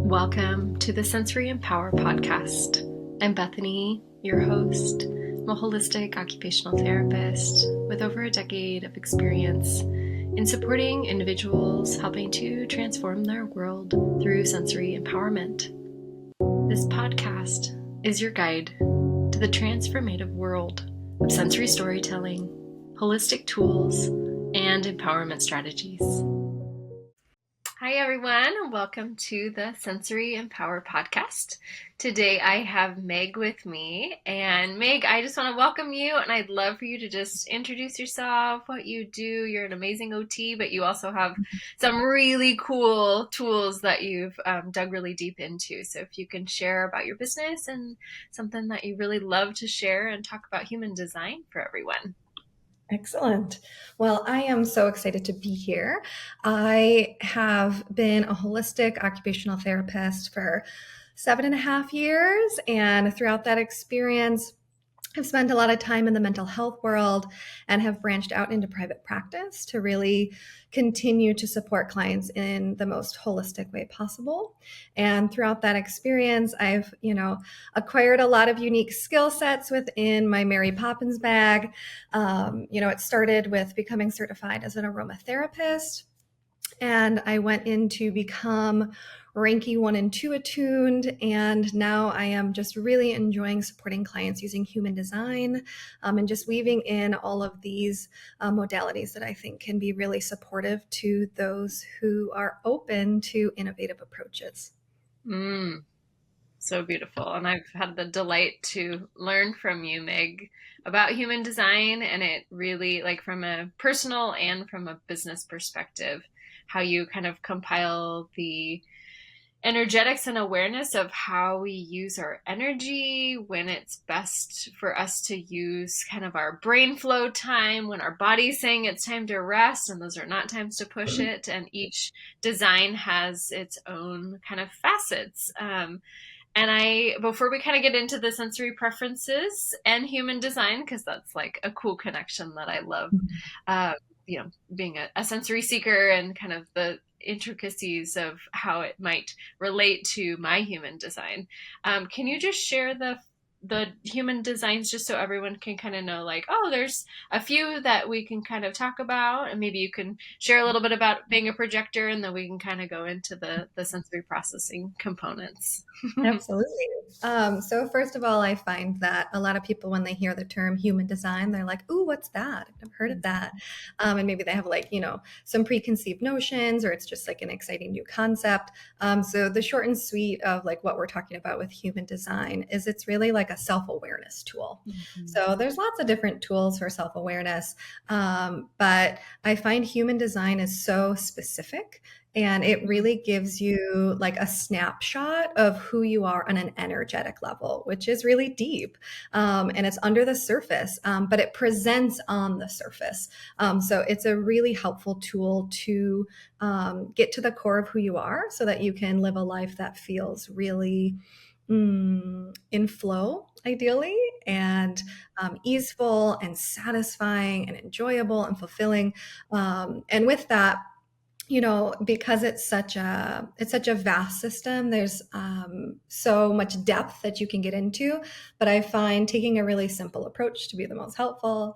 Welcome to the Sensory and Power podcast. I'm Bethany, your host. I'm a holistic occupational therapist with over a decade of experience in supporting individuals helping to transform their world through sensory empowerment. This podcast is your guide to the transformative world of sensory storytelling, holistic tools, and empowerment strategies. Hi, everyone, and welcome to the Sensory and Power podcast. Today, I have Meg with me. And Meg, I just want to welcome you, and I'd love for you to just introduce yourself, what you do. You're an amazing OT, but you also have some really cool tools that you've dug really deep into. So if you can share about your business and something that you really love to share and talk about human design for everyone. Excellent. Well, I am so excited to be here. I have been a holistic occupational therapist for 7.5 years. And throughout that experience, I've spent a lot of time in the mental health world and have branched out into private practice to really continue to support clients in the most holistic way possible. And throughout that experience, I've, acquired a lot of unique skill sets within my Mary Poppins bag. It started with becoming certified as an aromatherapist. And I went in to become Reiki 1 and 2 attuned. And now I am just really enjoying supporting clients using human design and just weaving in all of these modalities that I think can be really supportive to those who are open to innovative approaches. So beautiful. And I've had the delight to learn from you, Meg, about human design, and it really, like, from a personal and from a business perspective, how you kind of compile the energetics and awareness of how we use our energy, when it's best for us to use kind of our brain flow time, when our body's saying it's time to rest, and those are not times to push it. And each design has its own kind of facets. Before we kind of get into the sensory preferences and human design, because that's like a cool connection that I love, being a sensory seeker and kind of the intricacies of how it might relate to my human design. Can you just share the human designs just so everyone can kind of know, like, oh, there's a few that we can kind of talk about, and maybe you can share a little bit about being a projector, and then we can kind of go into the sensory processing components. Absolutely. So first of all, I find that a lot of people, when they hear the term human design, they're like, ooh, what's that? I've never heard of that. And maybe they have some preconceived notions, or it's just like an exciting new concept. So the short and sweet of like what we're talking about with human design is it's really like a self-awareness tool. Mm-hmm. So there's lots of different tools for self-awareness. But I find human design is so specific. And it really gives you like a snapshot of who you are on an energetic level, which is really deep. And it's under the surface, but it presents on the surface. So it's a really helpful tool to get to the core of who you are so that you can live a life that feels really in flow, ideally, and easeful and satisfying and enjoyable and fulfilling. And with that, because it's such a vast system, there's so much depth that you can get into. But I find taking a really simple approach to be the most helpful,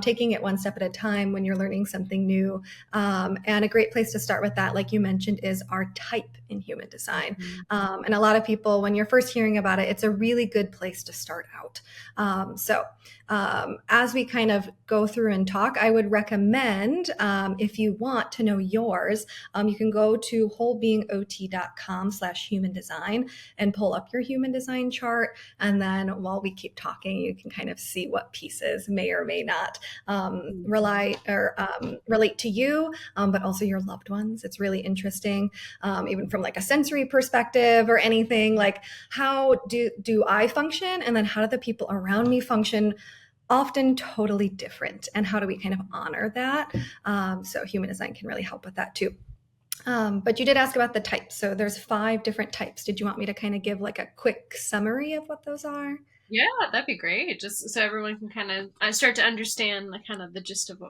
taking it one step at a time when you're learning something new. And a great place to start with that, like you mentioned, is our type in human design. Mm-hmm. And a lot of people, when you're first hearing about it, it's a really good place to start out. So as we kind of go through and talk, I would recommend, if you want to know yours, you can go to wholebeingot.com/human design and pull up your human design chart. And then while we keep talking, you can kind of see what pieces may or may not relate to you, but also your loved ones. It's really interesting, even from like a sensory perspective or anything, like how do I function? And then how do the people around me function? Often totally different. And how do we kind of honor that? So human design can really help with that too. But you did ask about the types. So there's 5 different types. Did you want me to kind of give like a quick summary of what those are? Yeah, that'd be great. Just so everyone can kind of start to understand the kind of the gist of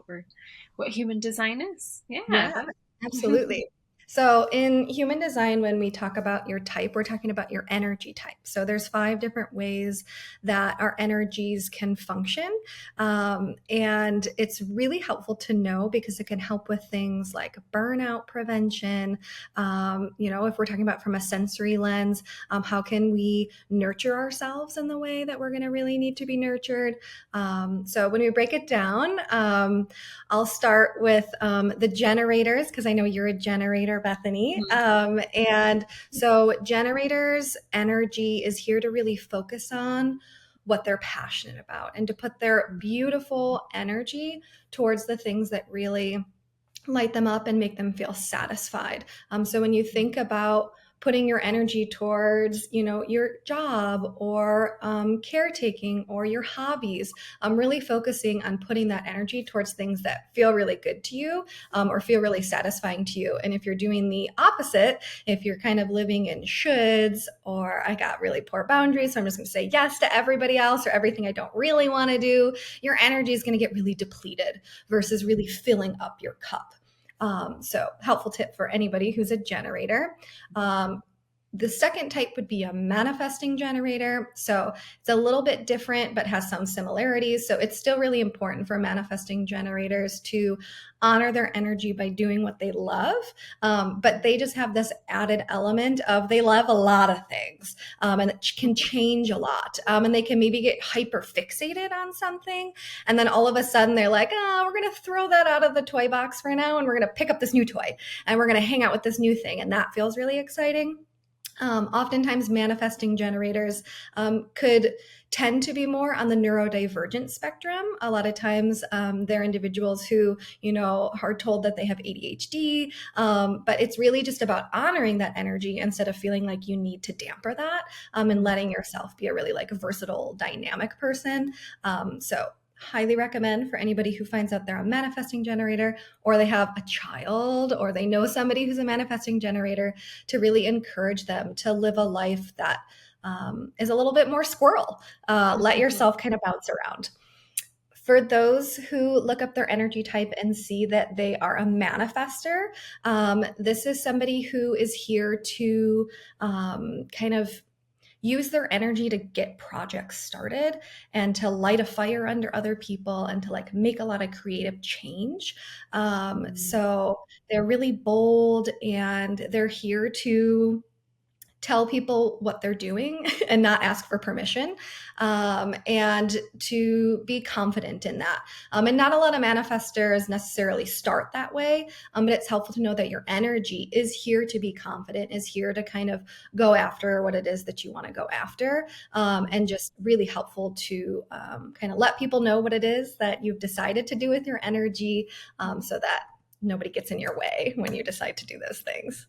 what human design is. Yeah. Absolutely. So in human design, when we talk about your type, we're talking about your energy type. So there's 5 different ways that our energies can function. And it's really helpful to know because it can help with things like burnout prevention. If we're talking about from a sensory lens, how can we nurture ourselves in the way that we're going to really need to be nurtured? So when we break it down, I'll start with the generators because I know you're a generator, Bethany. Mhm. And so, generators' energy is here to really focus on what they're passionate about and to put their beautiful energy towards the things that really light them up and make them feel satisfied. So when you think about putting your energy towards, your job or caretaking or your hobbies, really focusing on putting that energy towards things that feel really good to you or feel really satisfying to you. And if you're doing the opposite, if you're kind of living in shoulds or I got really poor boundaries, so I'm just going to say yes to everybody else or everything I don't really want to do, your energy is going to get really depleted versus really filling up your cup. So helpful tip for anybody who's a generator. The second type would be a manifesting generator. So it's a little bit different, but has some similarities. So it's still really important for manifesting generators to honor their energy by doing what they love. But they just have this added element of they love a lot of things and it can change a lot. And they can maybe get hyper fixated on something. And then all of a sudden they're like, oh, we're going to throw that out of the toy box for now. And we're going to pick up this new toy and we're going to hang out with this new thing. And that feels really exciting. Oftentimes, manifesting generators could tend to be more on the neurodivergent spectrum. A lot of times, they're individuals who, are told that they have ADHD, but it's really just about honoring that energy instead of feeling like you need to damper that and letting yourself be a really like versatile, dynamic person. So highly recommend for anybody who finds out they're a manifesting generator or they have a child or they know somebody who's a manifesting generator to really encourage them to live a life that is a little bit more squirrel. Let yourself kind of bounce around. For those who look up their energy type and see that they are a manifester, this is somebody who is here to kind of use their energy to get projects started and to light a fire under other people and to like make a lot of creative change. So they're really bold and they're here to tell people what they're doing and not ask for permission and to be confident in that. And not a lot of manifestors necessarily start that way, but it's helpful to know that your energy is here to be confident, is here to kind of go after what it is that you want to go after, and just really helpful to kind of let people know what it is that you've decided to do with your energy so that nobody gets in your way when you decide to do those things.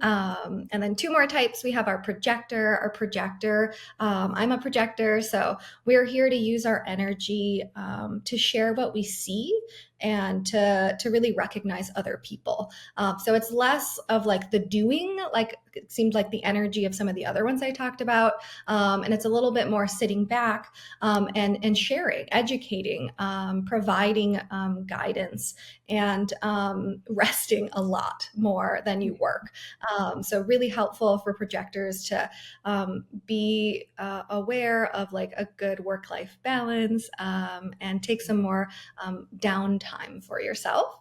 And then 2 more types. We have our projector. I'm a projector, so we're here to use our energy to share what we see and to really recognize other people. So it's less of like the doing, like it seemed like the energy of some of the other ones I talked about, and it's a little bit more sitting back and sharing, educating, providing guidance, and resting a lot more than you work. So really helpful for projectors to be aware of like a good work-life balance and take some more downtime for yourself.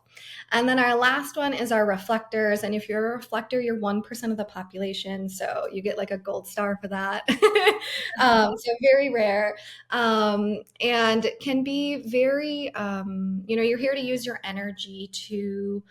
And then our last one is our reflectors. And if you're a reflector, you're 1% of the population. So you get like a gold star for that. So very rare and can be very, you're here to use your energy to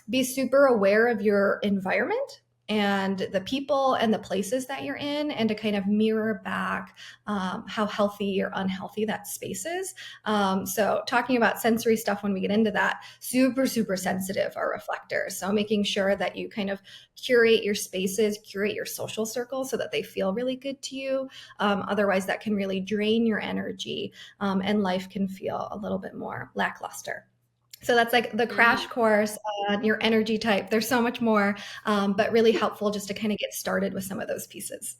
be super aware of your environment and the people and the places that you're in and to kind of mirror back how healthy or unhealthy that space is. So talking about sensory stuff when we get into that, super, super sensitive are reflectors. So making sure that you kind of curate your spaces, curate your social circles so that they feel really good to you. Otherwise, that can really drain your energy and life can feel a little bit more lackluster. So that's like the crash course on your energy type. There's so much more, but really helpful just to kind of get started with some of those pieces.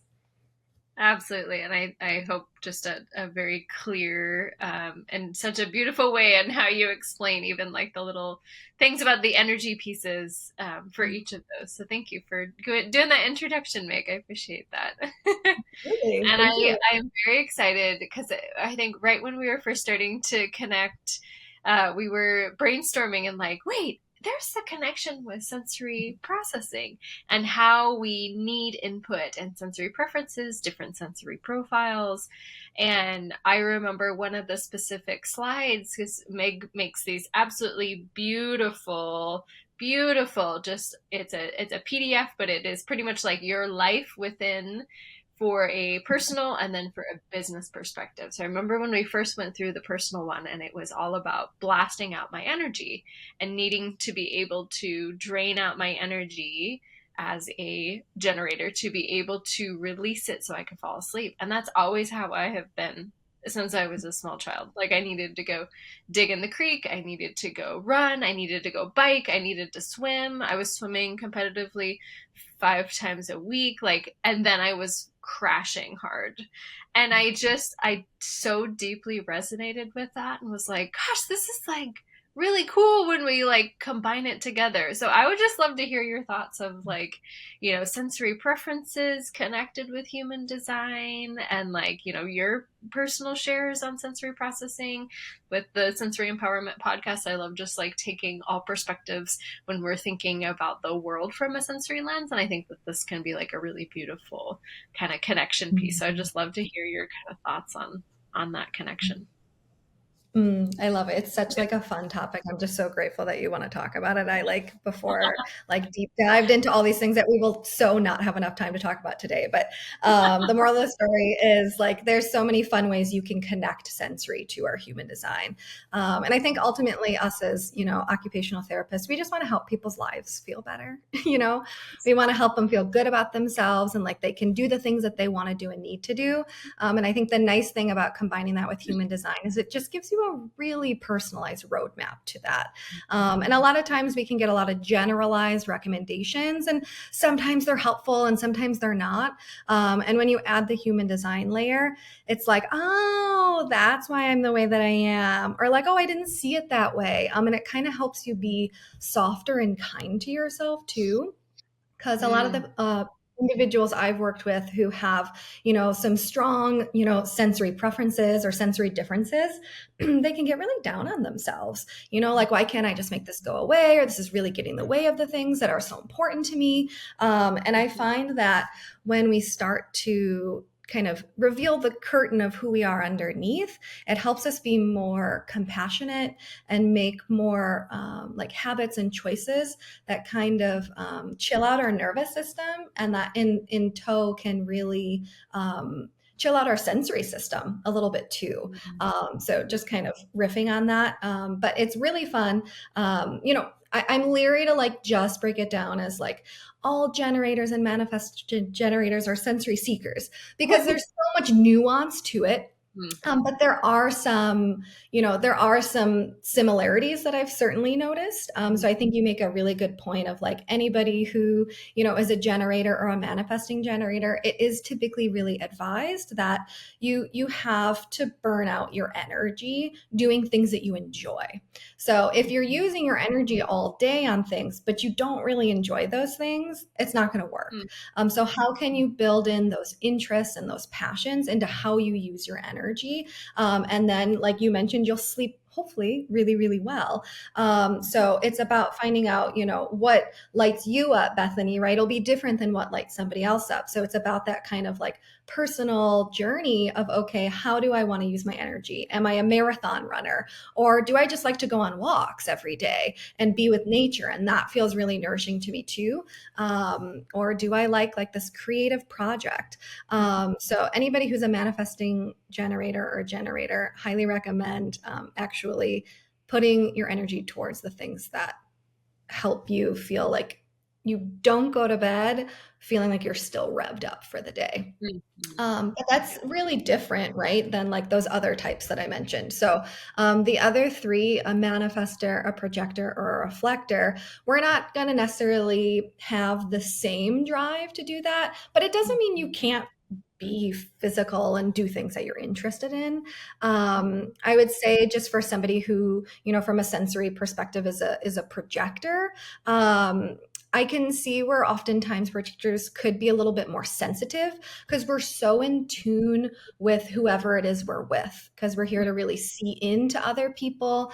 Absolutely. And I hope just a very clear and such a beautiful way in how you explain even like the little things about the energy pieces for each of those. So thank you for doing that introduction, Meg. I appreciate that. Really, And thank you. I am very excited because I think right when we were first starting to connect, we were brainstorming and like, wait, there's the connection with sensory processing and how we need input and sensory preferences, different sensory profiles. And I remember one of the specific slides because Meg makes these absolutely beautiful, just it's a PDF, but it is pretty much like your life within for a personal and then for a business perspective. So I remember when we first went through the personal one, and it was all about blasting out my energy and needing to be able to drain out my energy as a generator to be able to release it so I could fall asleep. And that's always how I have been since I was a small child. Like I needed to go dig in the creek, I needed to go run, I needed to go bike, I needed to swim. I was swimming competitively 5 times a week, like, and then I was crashing hard. And I so deeply resonated with that and was like, gosh, this is like really cool when we like combine it together. So I would just love to hear your thoughts of like, sensory preferences connected with human design and like, your personal shares on sensory processing with the sensory empowerment podcast. I love just like taking all perspectives when we're thinking about the world from a sensory lens. And I think that this can be like a really beautiful kind of connection piece. So I'd just love to hear your kind of thoughts on that connection. I love it. It's such like a fun topic. I'm just so grateful that you want to talk about it. I like before like deep dived into all these things that we will so not have enough time to talk about today. But the moral of the story is like there's so many fun ways you can connect sensory to our human design. And I think ultimately us as, occupational therapists, we just want to help people's lives feel better. We want to help them feel good about themselves and like they can do the things that they want to do and need to do. And I think the nice thing about combining that with human design is it just gives you a really personalized roadmap to that. And a lot of times we can get a lot of generalized recommendations, and sometimes they're helpful and sometimes they're not. And when you add the human design layer, it's like, oh, that's why I'm the way that I am. Or like, oh, I didn't see it that way. And it kind of helps you be softer and kind to yourself too, because a lot of Mm, the individuals I've worked with who have, some strong, sensory preferences or sensory differences, they can get really down on themselves. Like, why can't I just make this go away? Or this is really getting in the way of the things that are so important to me. And I find that when we start to kind of reveal the curtain of who we are underneath, it helps us be more compassionate and make more like habits and choices that kind of chill out our nervous system, and that in tow can really chill out our sensory system a little bit too. So just kind of riffing on that, but it's really fun. I'm leery to like just break it down as like all generators and manifest generators are sensory seekers, because there's so much nuance to it. mm, But there are some similarities that I've certainly noticed. So I think you make a really good point of like anybody who, is a generator or a manifesting generator, it is typically really advised that you have to burn out your energy doing things that you enjoy. So if you're using your energy all day on things, but you don't really enjoy those things, it's not going to work. mm, So how can you build in those interests and those passions into how you use your energy? And then, like you mentioned, you'll sleep hopefully really, really well. So it's about finding out, what lights you up, Bethany, right? It'll be different than what lights somebody else up. So it's about that kind of like personal journey of, okay, how do I want to use my energy? Am I a marathon runner? Or do I just like to go on walks every day and be with nature? And that feels really nourishing to me too. Or do I like this creative project? So anybody who's a manifesting generator or generator, highly recommend actually putting your energy towards the things that help you feel like you don't go to bed feeling like you're still revved up for the day. mm, But that's really different, right, than like those other types that I mentioned. So the other three, a manifester, a projector, or a reflector, we're not going to necessarily have the same drive to do that, but it doesn't mean you can't be physical and do things that you're interested in. I would say just for somebody who, from a sensory perspective is a projector, I can see where oftentimes projectors could be a little bit more sensitive because we're so in tune with whoever it is we're with, because we're here to really see into other people.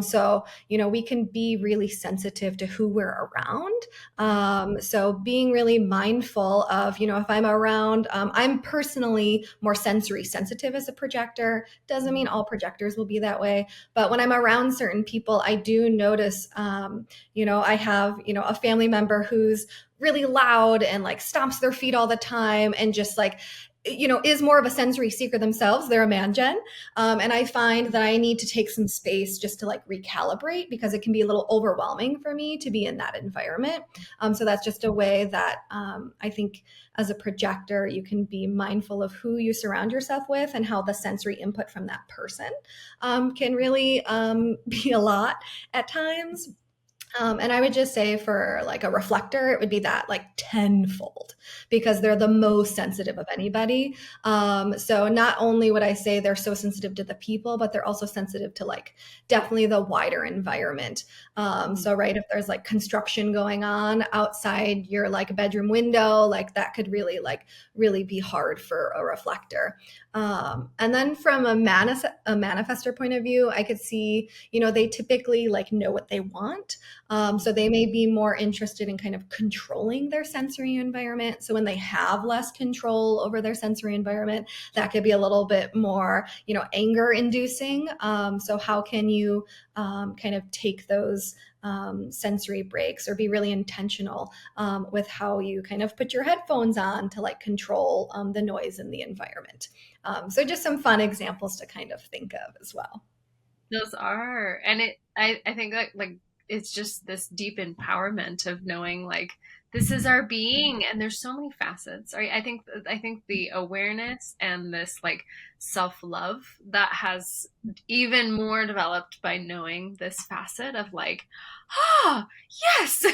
So, we can be really sensitive to who we're around. So being really mindful of, if I'm around, I'm personally more sensory sensitive as a projector. Doesn't mean all projectors will be that way, but when I'm around certain people, I do notice, I have, a family member who's really loud and like stomps their feet all the time and just like, is more of a sensory seeker themselves. They're a man gen. And I find that I need to take some space just to like recalibrate because it can be a little overwhelming for me to be in that environment. So that's just a way that I think as a projector, you can be mindful of who you surround yourself with and how the sensory input from that person can really be a lot at times. And I would just say for like a reflector, it would be that like tenfold because they're the most sensitive of anybody. So not only would I say they're so sensitive to the people, but they're also sensitive to like definitely the wider environment. So right, if there's like construction going on outside your like bedroom window, like that could really be hard for a reflector. And then from a manifestor point of view, I could see, they typically like know what they want. So they may be more interested in kind of controlling their sensory environment. So when they have less control over their sensory environment, that could be a little bit more, anger inducing. So how can you kind of take those sensory breaks or be really intentional with how you kind of put your headphones on to like control the noise in the environment. So just some fun examples to kind of think of as well. Those are, and I think like it's just this deep empowerment of knowing like this is our being, and there's so many facets. Right? I think the awareness and this like self-love that has even more developed by knowing this facet of like, yes,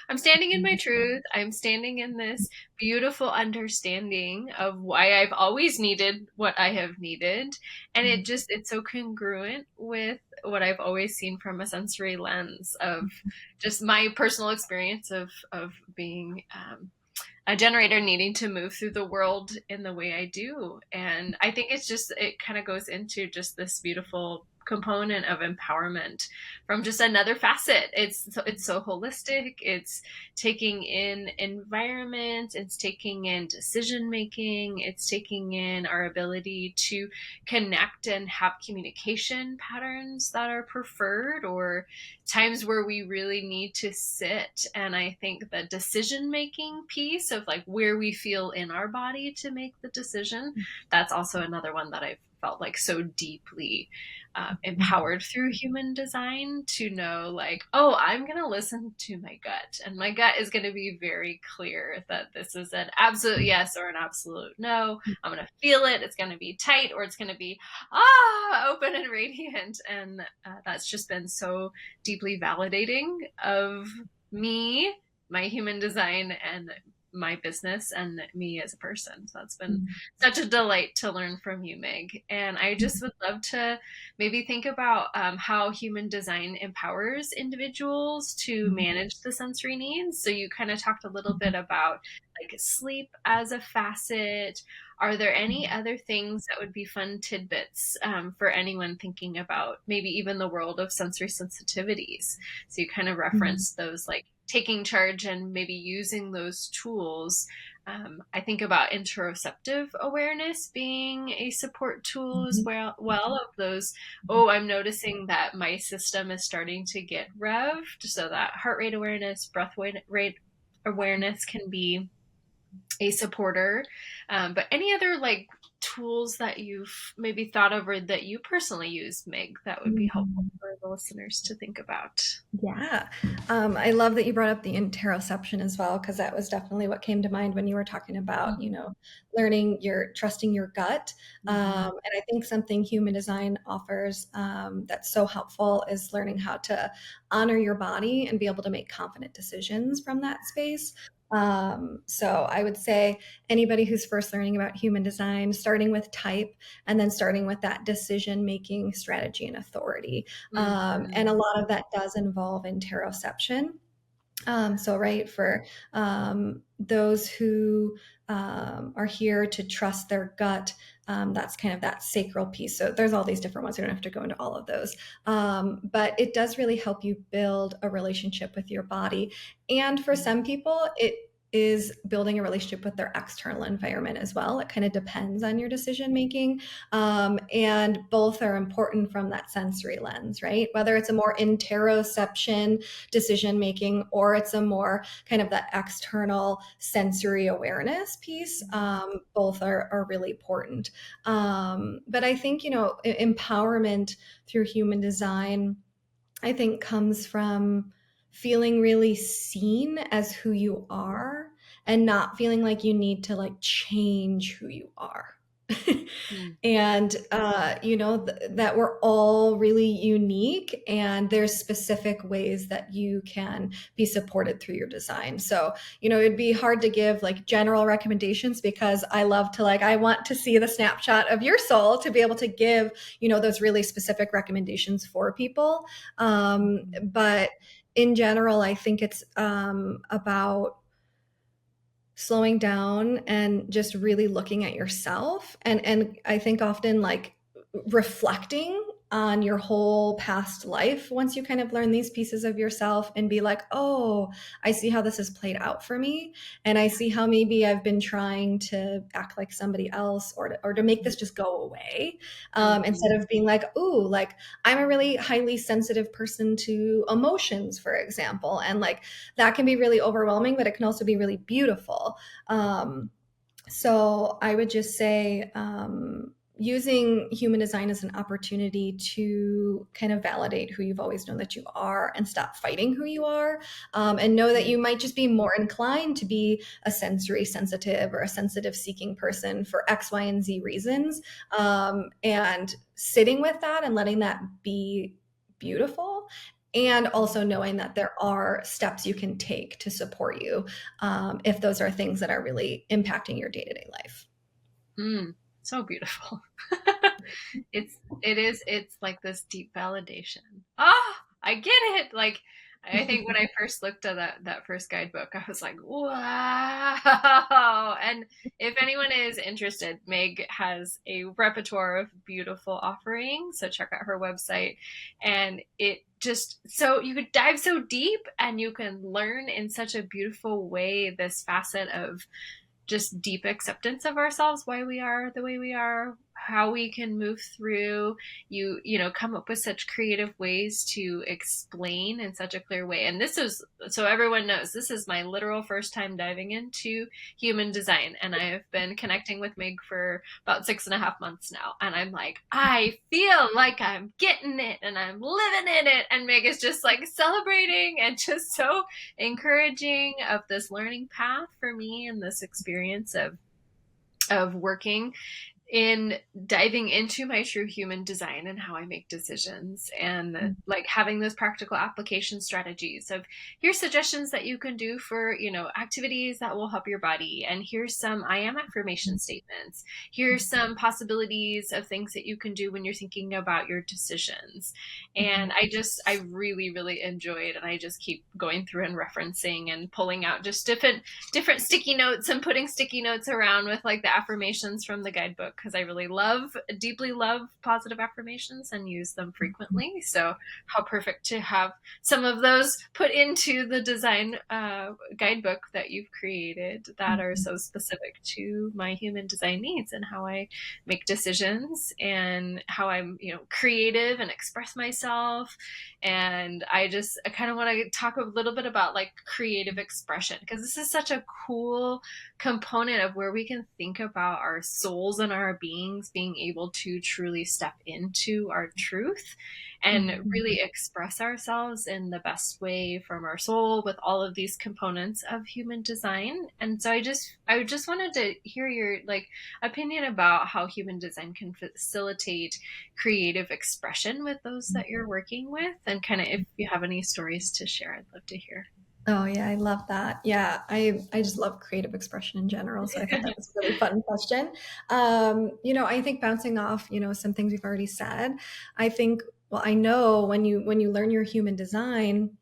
I'm standing in my truth. I'm standing in this beautiful understanding of why I've always needed what I have needed, and it's so congruent with what I've always seen from a sensory lens of just my personal experience of being a generator needing to move through the world in the way I do. And I think it kind of goes into just this beautiful component of empowerment from just another facet. It's so holistic. It's taking in environment, it's taking in decision making, it's taking in our ability to connect and have communication patterns that are preferred, or times where we really need to sit. And I think the decision making piece of like where we feel in our body to make the decision, that's also another one that I've felt like so deeply empowered through human design to know like, oh, I'm going to listen to my gut, and my gut is going to be very clear that this is an absolute yes or an absolute no. I'm going to feel it. It's going to be tight, or it's going to be open and radiant. And that's just been so deeply validating of me, my human design, and my business, and me as a person. So that's been such a delight to learn from you, Meg. And I just would love to maybe think about how human design empowers individuals to manage the sensory needs. So you kind of talked a little bit about like sleep as a facet. Are there any other things that would be fun tidbits for anyone thinking about maybe even the world of sensory sensitivities? So you kind of referenced those like taking charge and maybe using those tools. I think about interoceptive awareness being a support tool as well of those. Oh, I'm noticing that my system is starting to get revved. So that heart rate awareness, breath rate awareness can be a supporter. But any other like tools that you've maybe thought of or that you personally use, Meg, that would be helpful for the listeners to think about? Yeah. I love that you brought up the interoception as well, because that was definitely what came to mind when you were talking about, trusting your gut. And I think something human design offers that's so helpful is learning how to honor your body and be able to make confident decisions from that space. So I would say anybody who's first learning about human design, starting with type and then starting with that decision making strategy and authority. And a Mm-hmm. lot of that does involve interoception. So, right, for those who are here to trust their gut, that's kind of that sacral piece. So, there's all these different ones. We don't have to go into all of those. But it does really help you build a relationship with your body. And for some people, it is building a relationship with their external environment as well. It kind of depends on your decision making. And both are important from that sensory lens, right? Whether it's a more interoception decision making, or it's a more kind of that external sensory awareness piece. Both are really important. But I think, empowerment through human design, I think, comes from feeling really seen as who you are and not feeling like you need to like change who you are. Mm-hmm. And that we're all really unique, and there's specific ways that you can be supported through your design. So it'd be hard to give like general recommendations, because I love to, like, I want to see the snapshot of your soul to be able to give those really specific recommendations for people. But in general, I think it's about slowing down and just really looking at yourself, and I think often like reflecting on your whole past life once you kind of learn these pieces of yourself and be like, oh, I see how this has played out for me, and I see how maybe I've been trying to act like somebody else, or to make this just go away, instead Mm-hmm. of being like, ooh, like I'm a really highly sensitive person to emotions, for example, and like that can be really overwhelming, but it can also be really beautiful. Um, so I would just say, using human design as an opportunity to kind of validate who you've always known that you are and stop fighting who you are, and know that you might just be more inclined to be a sensory sensitive or a sensitive seeking person for X, Y, and Z reasons. And sitting with that and letting that be beautiful, and also knowing that there are steps you can take to support you, if those are things that are really impacting your day-to-day life. Mm, so beautiful. It's like this deep validation. Oh, I get it. Like I think when I first looked at that first guidebook, I was like, wow. And if anyone is interested, Meg has a repertoire of beautiful offerings. So check out her website. And it just, so you could dive so deep and you can learn in such a beautiful way this facet of just deep acceptance of ourselves, why we are the way we are, how we can move through. You come up with such creative ways to explain in such a clear way. And this is, so everyone knows, this is my literal first time diving into human design, and I have been connecting with Meg for about 6.5 months now, and I'm like, I feel like I'm getting it and I'm living in it, and Meg is just like celebrating and just so encouraging of this learning path for me and this experience of working in diving into my true human design and how I make decisions, and like having those practical application strategies of, here's suggestions that you can do for, activities that will help your body. And here's some I am affirmation statements. Here's some possibilities of things that you can do when you're thinking about your decisions. And I really, really enjoyed, and I just keep going through and referencing and pulling out just different sticky notes and putting sticky notes around with like the affirmations from the guidebook, because I really deeply love positive affirmations and use them frequently. So how perfect to have some of those put into the design guidebook that you've created that are so specific to my human design needs and how I make decisions and how I'm, creative and express myself. And I kind of want to talk a little bit about like creative expression, because this is such a cool component of where we can think about our souls and our beings being able to truly step into our truth and really express ourselves in the best way from our soul with all of these components of human design. And so I just wanted to hear your like opinion about how human design can facilitate creative expression with those that you're working with, and kind of if you have any stories to share, I'd love to hear. Oh yeah, I love that. Yeah, I just love creative expression in general, so I thought that was a really fun question. I think bouncing off, some things we've already said, I think, well, I know when you learn your human design,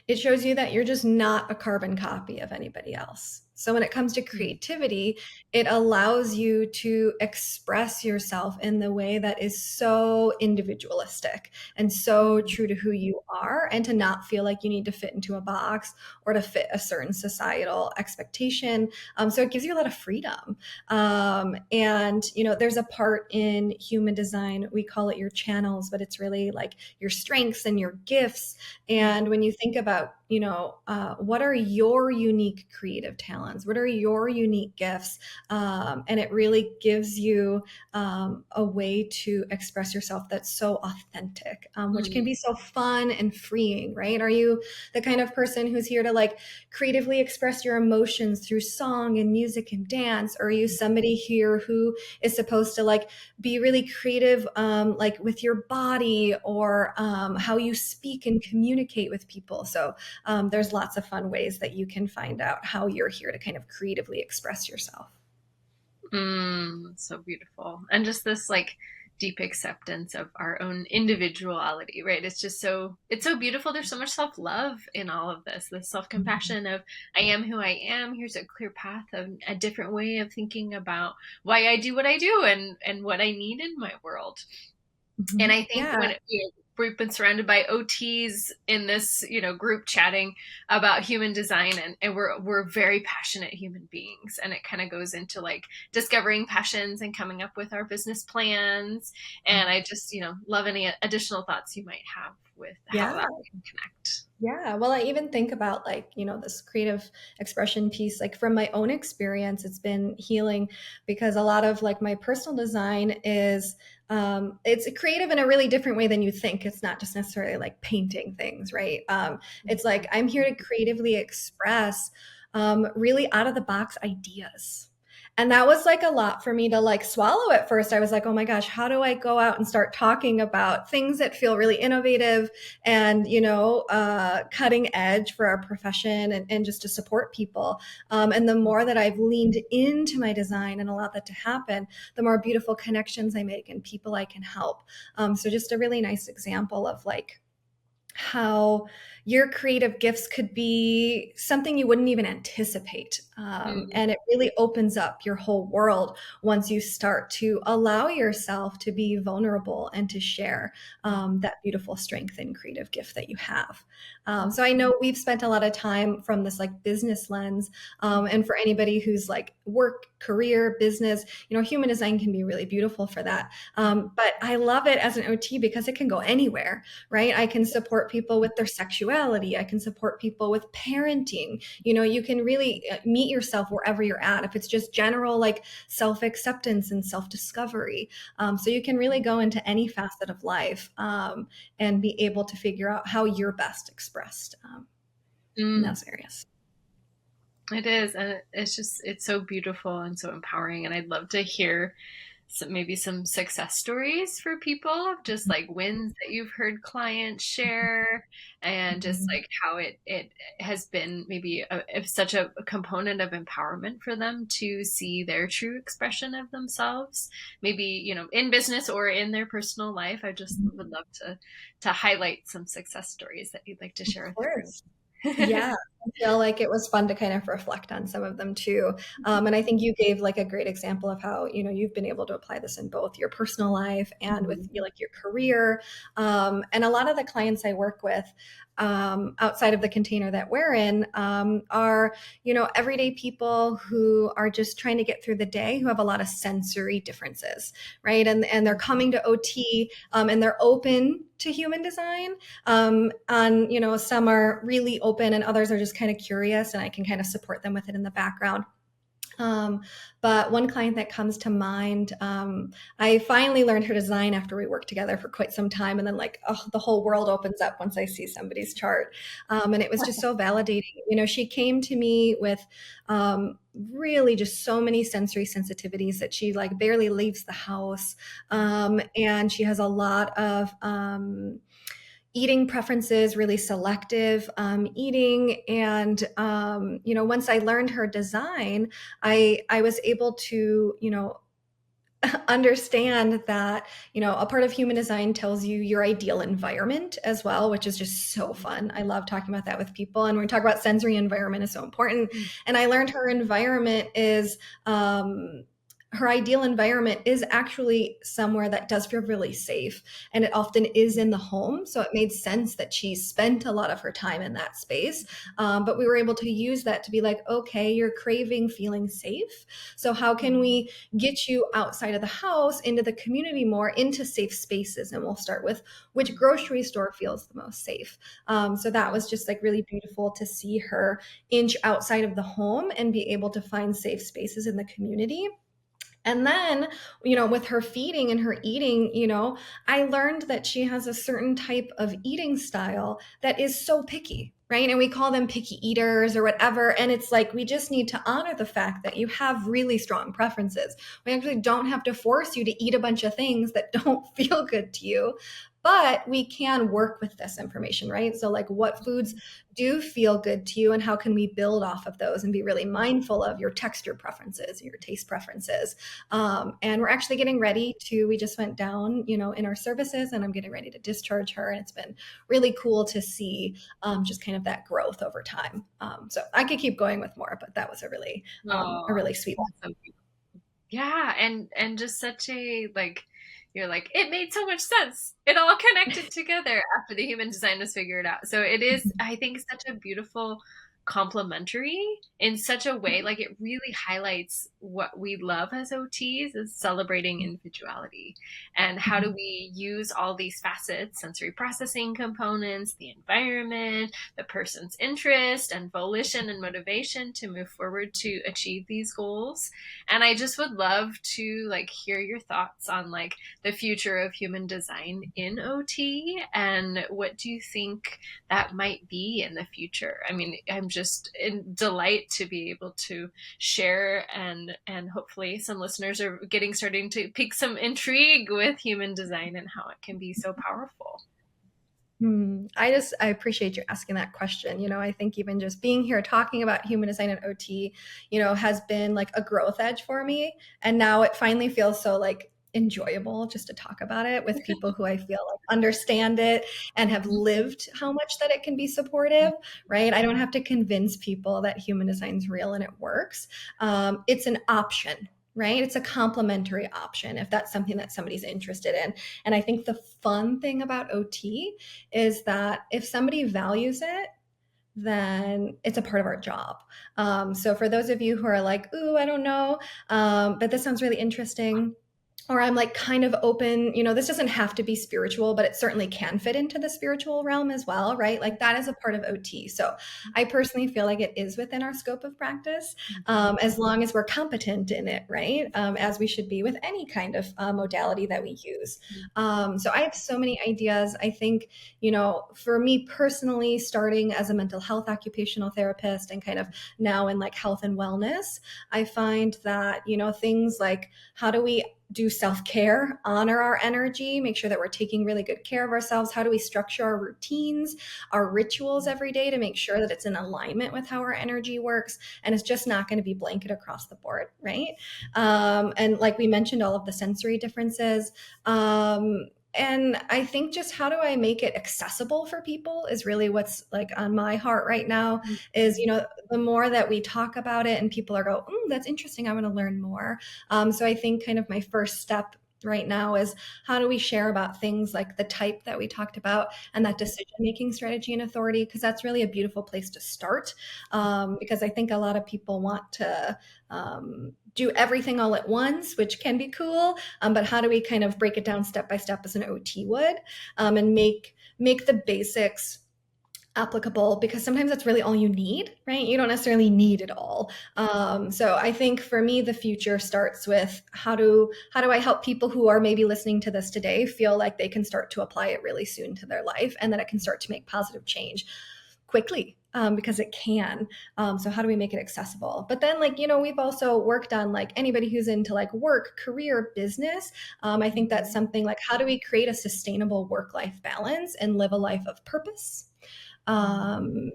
it shows you that you're just not a carbon copy of anybody else. So when it comes to Mm, creativity, it allows you to express yourself in the way that is so individualistic and so mm, true to who you are, and to not feel like you need to fit into a box or to fit a certain societal expectation. So it gives you a lot of freedom. And there's a part in human design, we call it your channels, but it's really like your strengths and your gifts. mm, And when you think about, what are your unique creative talents? What are your unique gifts? And it really gives you a way to express yourself that's so authentic, which can mm, be so fun and freeing, right? Are you the kind of person who's here to like creatively express your emotions through song and music and dance? Or are you somebody here who is supposed to like be really creative, like with your body, or how you speak and communicate with people? So there's lots of fun ways that you can find out how you're here to kind of creatively express yourself. so beautiful. And just this like deep acceptance of our own individuality, right? It's so beautiful. There's so much self-love in all of this, the self-compassion of I am who I am. Here's a clear path of a different way of thinking about why I do what I do and what I need in my world. And Mhm. I think Yeah, we've been surrounded by OTs in this, group chatting about human design, and we're very passionate human beings. And it kind of goes into like discovering passions and coming up with our business plans. And I just, love any additional thoughts you might have with how yeah. that can connect. Yeah, well, I even think about like, this creative expression piece, like from my own experience, it's been healing because a lot of like my personal design is it's creative in a really different way than you think. It's not just necessarily like painting things, right? It's like I'm here to creatively express really out of the box ideas. And that was like a lot for me to like swallow at first. I was like, oh my gosh, how do I go out and start talking about things that feel really innovative and cutting edge for our profession, and just to support people. And the more that I've leaned into my design and allowed that to happen, the more beautiful connections I make and people I can help. So just a really nice example of like how your creative gifts could be something you wouldn't even anticipate. Mm, And it really opens up your whole world once you start to allow yourself to be vulnerable and to share that beautiful strength and creative gift that you have. So I know we've spent a lot of time from this like business lens. And for anybody who's like work, career, business, human design can be really beautiful for that. But I love it as an OT because it can go anywhere, right? I can support people with their sexuality. I can support people with parenting. You can really meet yourself wherever you're at. If it's just general like self acceptance and self discovery, so you can really go into any facet of life, and be able to figure out how you're best expressed in mm. those areas. It is, and it's so beautiful and so empowering. And I'd love to hear maybe some success stories for people of just like wins that you've heard clients share, and just Mhm. like how it has been maybe such a component of empowerment for them to see their true expression of themselves, maybe in business or in their personal life. I just would love to highlight some success stories that you'd like to Of share with course. everyone. Yeah, I feel like it was fun to kind of reflect on some of them too. And I think you gave like a great example of how, you've been able to apply this in both your personal life and with like your career. And a lot of the clients I work with, outside of the container that we're in, are, everyday people who are just trying to get through the day, who have a lot of sensory differences, right? And they're coming to OT, and they're open to human design. And some are really open and others are just kind of curious, and I can kind of support them with it in the background. um, but one client that comes to mind, I finally learned her design after we worked together for quite some time, and then like, oh, the whole world opens up once I see somebody's chart. And it was just so validating. She came to me with really just so many sensory sensitivities that she like barely leaves the house. And she has a lot of eating preferences, really selective eating. And, once I learned her design, I was able to, understand that, a part of human design tells you your ideal environment as well, which is just so fun. I love talking about that with people. And when we talk about sensory environment is so important. And I learned her environment is, her ideal environment is actually somewhere that does feel really safe. And it often is in the home. So it made sense that she spent a lot of her time in that space. But we were able to use that to be like, okay, you're craving feeling safe. So how can we get you outside of the house into the community more, into safe spaces? And we'll start with which grocery store feels the most safe. So that was just like really beautiful to see her inch outside of the home and be able to find safe spaces in the community. And then, with her feeding and her eating, I learned that she has a certain type of eating style that is so picky, right? And we call them picky eaters or whatever. And it's like, we just need to honor the fact that you have really strong preferences. We actually don't have to force you to eat a bunch of things that don't feel good to you. But we can work with this information, right? So, like, what foods do feel good to you, and how can we build off of those and be really mindful of your texture preferences, your taste preferences? And we're actually getting ready to, we just went down, in our services, and I'm getting ready to discharge her. And it's been really cool to see just kind of that growth over time. So I could keep going with more, but that was a Oh, really sweet one. so yeah, and just such a like you're like it made so much sense. It all connected together after the human design was figured out. So it is, I think, such a beautiful complementary in such a way, like it really highlights what we love as OTs is celebrating individuality. And how do we use all these facets, sensory processing components, the environment, the person's interest and volition and motivation to move forward to achieve these goals. And I just would love to like hear your thoughts on like the future of human design in OT, and what do you think that might be in the future? I mean, I'm just in delight to be able to share, and hopefully some listeners are getting starting to pique some intrigue with human design and how it can be so powerful. I appreciate you asking that question. I think even just being here talking about human design and OT, has been like a growth edge for me. And now it finally feels so like enjoyable just to talk about it with people who I feel like understand it and have lived how much that it can be supportive, right? I don't have to convince people that human design is real and it works. It's an option. Right? It's a complementary option if that's something that somebody's interested in. And I think the fun thing about OT is that if somebody values it, then it's a part of our job. So for those of you who are like, ooh, I don't know, but this sounds really interesting, or I'm like kind of open, this doesn't have to be spiritual, but it certainly can fit into the spiritual realm as well, right? Like that is a part of OT. So I personally feel like it is within our scope of practice, as long as we're competent in it, right? As we should be with any kind of modality that we use. So I have so many ideas. I think, for me personally, starting as a mental health occupational therapist and kind of now in like health and wellness, I find that, things like how do we do self-care, honor our energy, make sure that we're taking really good care of ourselves. How do we structure our routines, our rituals every day to make sure that it's in alignment with how our energy works? And it's just not going to be blanket across the board, right? And like we mentioned, all of the sensory differences. And I think just how do I make it accessible for people is really what's like on my heart right now is, the more that we talk about it and people are go, that's interesting, I want to learn more. So I think kind of my first step right now is how do we share about things like the type that we talked about and that decision making strategy and authority, because that's really a beautiful place to start, because I think a lot of people want to do everything all at once, which can be cool, but how do we kind of break it down step by step as an OT would, and make the basics applicable, because sometimes that's really all you need, right? You don't necessarily need it all. So I think for me, the future starts with how do I help people who are maybe listening to this today feel like they can start to apply it really soon to their life and that it can start to make positive change quickly, because it can. So how do we make it accessible? But then, like, we've also worked on like anybody who's into like work, career, business. I think that's Mhm. something like, how do we create a sustainable work-life balance and live a life of purpose? Um,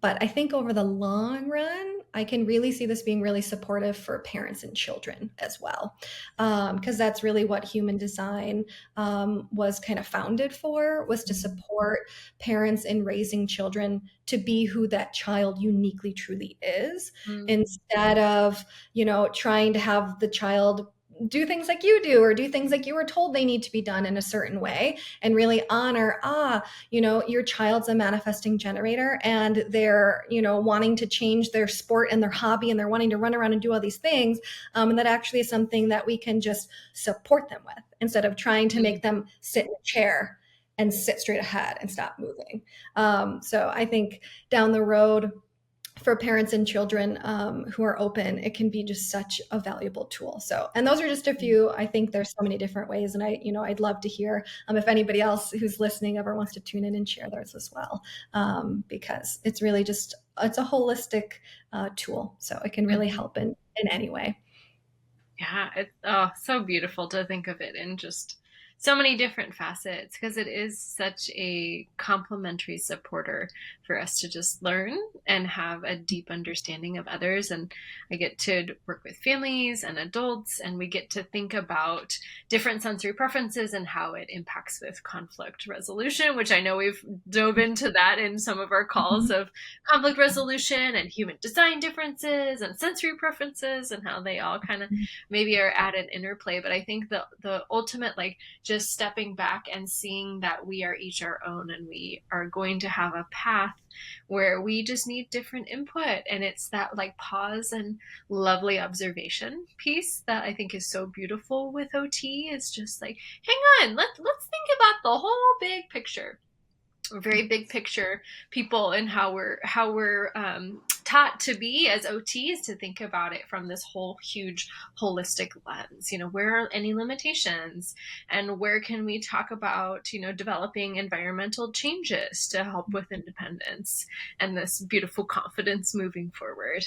but I think over the long run, I can really see this being really supportive for parents and children as well. Because that's really what human design was kind of founded for, was to support parents in raising children to be who that child uniquely truly is, Mhm. instead of, trying to have the child do things like you do or do things like you were told they need to be done in a certain way, and really honor, your child's a manifesting generator and they're, wanting to change their sport and their hobby and they're wanting to run around and do all these things. And that actually is something that we can just support them with, instead of trying to make them sit in a chair and sit straight ahead and stop moving. So I think down the road, for parents and children who are open, it can be just such a valuable tool. So, and those are just a few. I think there's so many different ways, and I'd love to hear if anybody else who's listening ever wants to tune in and share theirs as well, because it's really just it's a holistic tool, so it can really Mhm. help in any way. Yeah, it's so beautiful to think of it in just so many different facets because it is such a complementary supporter for us to just learn and have a deep understanding of others. And I get to work with families and adults, and we get to think about different sensory preferences and how it impacts with conflict resolution, which I know we've dove into that in some of our calls Mhm. of conflict resolution and human design differences and sensory preferences and how they all kind of maybe are at an interplay. But I think the ultimate, like, just stepping back and seeing that we are each our own and we are going to have a path where we just need different input, and it's that like pause and lovely observation piece that I think is so beautiful with OT. Is just like, hang on, let's think about the whole big picture, very big picture people, and how we're taught to be as OTs, to think about it from this whole huge holistic lens. Where are any limitations, and where can we talk about developing environmental changes to help with independence and this beautiful confidence moving forward.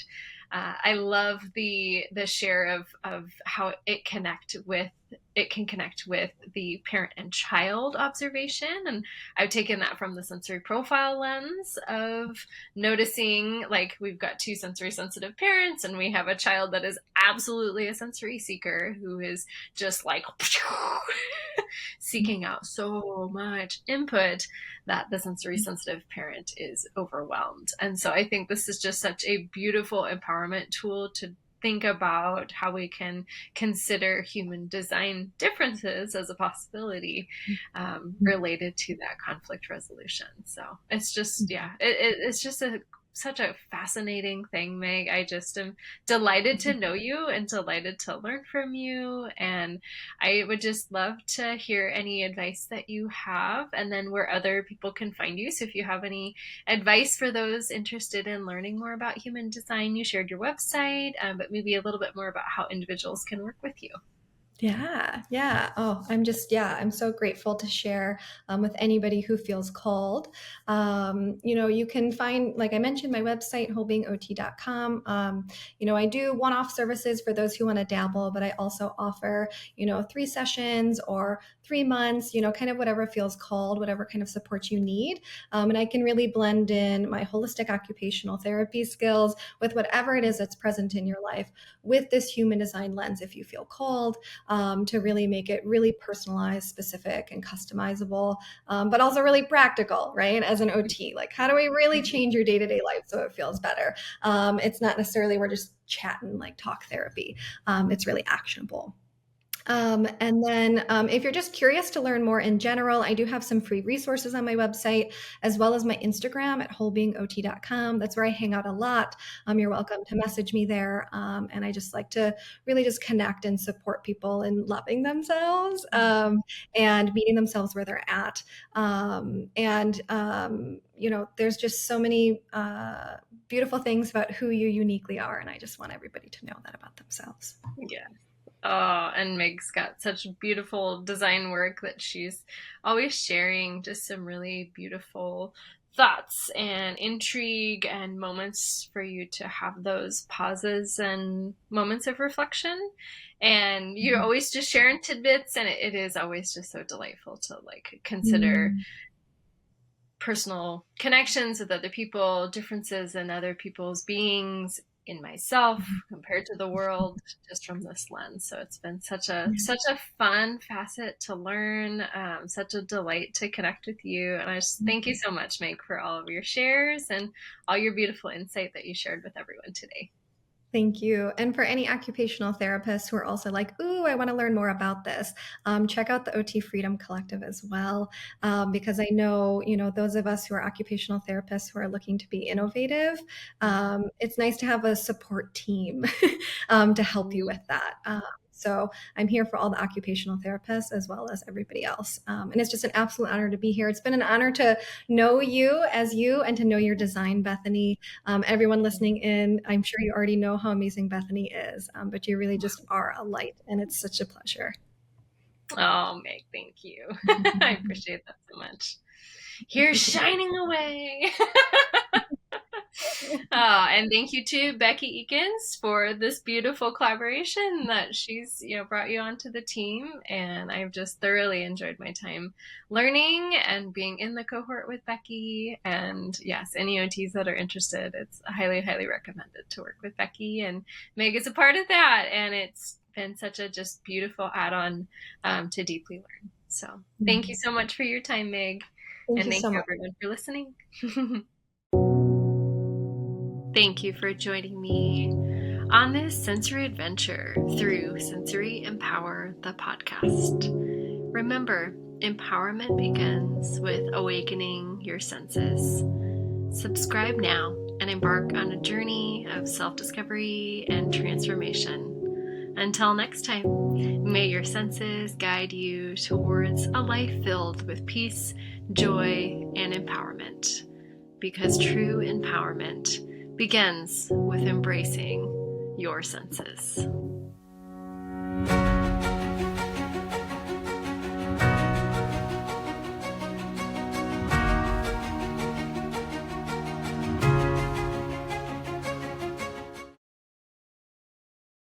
I love the share of how it can connect with the parent and child observation. And I've taken that from the sensory profile lens of noticing, like, we've got two sensory sensitive parents and we have a child that is absolutely a sensory seeker who is just like seeking out so much input that the sensory sensitive parent is overwhelmed. And so I think this is just such a beautiful empowerment tool to think about how we can consider human design differences as a possibility, related to that conflict resolution. So it's just, yeah, it's just such a fascinating thing, Meg. I just am delighted to know you and delighted to learn from you. And I would just love to hear any advice that you have, and then where other people can find you. So if you have any advice for those interested in learning more about human design, you shared your website, but maybe a little bit more about how individuals can work with you. Yeah, yeah. Oh, I'm so grateful to share with anybody who feels called. You can find, like I mentioned, my website, wholebeingot.com. I do one-off services for those who want to dabble, but I also offer, 3 sessions or 3 months, kind of whatever feels called, whatever kind of support you need. And I can really blend in my holistic occupational therapy skills with whatever it is that's present in your life with this human design lens if you feel called, to really make it really personalized, specific, and customizable, but also really practical, right? As an OT, like, how do we really change your day to day life so it feels better? It's not necessarily we're just chatting like talk therapy, it's really actionable. And then if you're just curious to learn more in general, I do have some free resources on my website, as well as my Instagram at wholebeingot.com. That's where I hang out a lot. You're welcome to message me there. And I just like to really just connect and support people in loving themselves, and meeting themselves where they're at. There's just so many beautiful things about who you uniquely are. And I just want everybody to know that about themselves. Yeah. Oh, and Meg's got such beautiful design work that she's always sharing, just some really beautiful thoughts and intrigue and moments for you to have those pauses and moments of reflection. And you're always just sharing tidbits, and it is always just so delightful to like consider Mm. personal connections with other people, differences in other people's beings, in myself compared to the world, just from this lens. So it's been such a fun facet to learn, such a delight to connect with you. And I just thank you so much, Meg, for all of your shares and all your beautiful insight that you shared with everyone today. Thank you. And for any occupational therapists who are also like, ooh, I want to learn more about this, check out the OT Freedom Collective as well. Because I know, those of us who are occupational therapists who are looking to be innovative, it's nice to have a support team to help you with that. So I'm here for all the occupational therapists as well as everybody else. And it's just an absolute honor to be here. It's been an honor to know you as you and to know your design, Bethany. Everyone listening in, I'm sure you already know how amazing Bethany is, but you really just are a light, and it's such a pleasure. Oh, Meg, thank you. I appreciate that so much. You're shining away. And thank you to Becky Eakins for this beautiful collaboration that she's brought you onto the team, and I've just thoroughly enjoyed my time learning and being in the cohort with Becky. And yes, any OTs that are interested, it's highly recommended to work with Becky, and Meg is a part of that, and it's been such a just beautiful add-on to deeply learn. So thank you so much for your time, Meg, Thank and you thank so you much. everyone for listening. Thank you for joining me on this sensory adventure through Sensory Empower, the podcast. Remember, empowerment begins with awakening your senses. Subscribe now and embark on a journey of self-discovery and transformation. Until next time, may your senses guide you towards a life filled with peace, joy, and empowerment. Because true empowerment begins with embracing your senses.